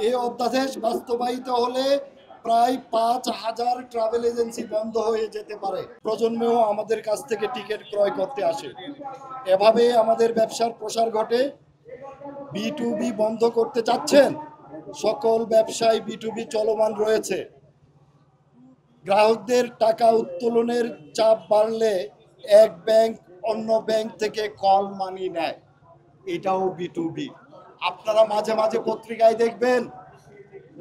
এই অধ্যাদেশ বাস্তবায়িত হলে প্রায় 5,000 ট্রাভেল এজেন্সি বন্ধ হয়ে যেতে পারে। প্রজন্মেও আমাদের কাছ থেকে টিকিট ক্রয় করতে আসে। এভাবে আমাদের ব্যবসার প্রসার ঘটে। B2B বন্ধ করতে চাচ্ছেন? সকল ব্যবসায় B2B চলমান রয়েছে। গ্রাহকদের টাকা উত্তোলনের চাপ বাড়লে এক ব্যাংক অন্য ব্যাংক থেকে কল মানি নেয়, এটাও B2B। আপনারা মাঝে মাঝে পত্রিকায় দেখবেন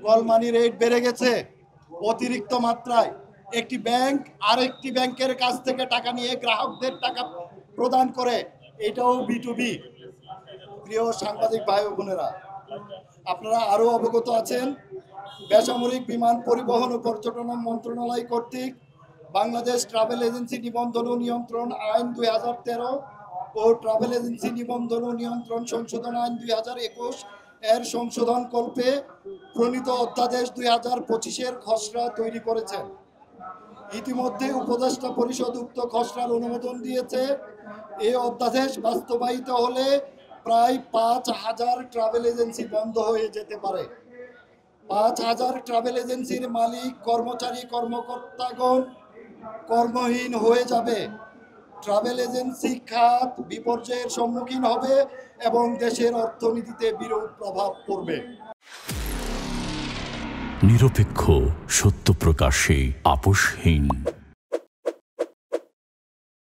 কল মানি রেট বেড়ে গেছে অতিরিক্ত মাত্রায়। একটি ব্যাংক আরেকটি ব্যাংকের কাছ থেকে টাকা নিয়ে গ্রাহকদের টাকা প্রদান করে, এটাও B2B। প্রিয় সাংবাদিক ভাই ও বোনেরা, আপনারা আরও অবগত আছেন, বেসামরিক বিমান পরিবহন ও পর্যটন মন্ত্রণালয় কর্তৃক বাংলাদেশ ট্রাভেল এজেন্সি নিবন্ধন ও নিয়ন্ত্রণ আইন 2013 ও ট্রাভেল এজেন্সি নিবন্ধন ও নিয়ন্ত্রণ সংশোধন আইন 2021 এর সংশোধন কল্পে প্রণীত অধ্যাদেশ 2025-এর খসড়া তৈরি করেছেন। ইতিমধ্যে উপদেষ্টা পরিষদ উক্ত খসড়ার অনুমোদন দিয়েছে। এই অধ্যাদেশ বাস্তবায়িত হলে প্রায় 5,000 ট্রাভেল এজেন্সি বন্ধ হয়ে যেতে পারে। 5,000 ট্রাভেল এজেন্সির মালিক, কর্মচারী, কর্মকর্তাগণ কর্মহীন হয়ে যাবে। ট্রাভেল এজেন্সি খাত বিপর্যয়ের সম্মুখীন হবে এবং দেশের অর্থনীতিতে বিরূপ প্রভাব পড়বে। নিরপেক্ষ, সত্য প্রকাশে আপোষহীন।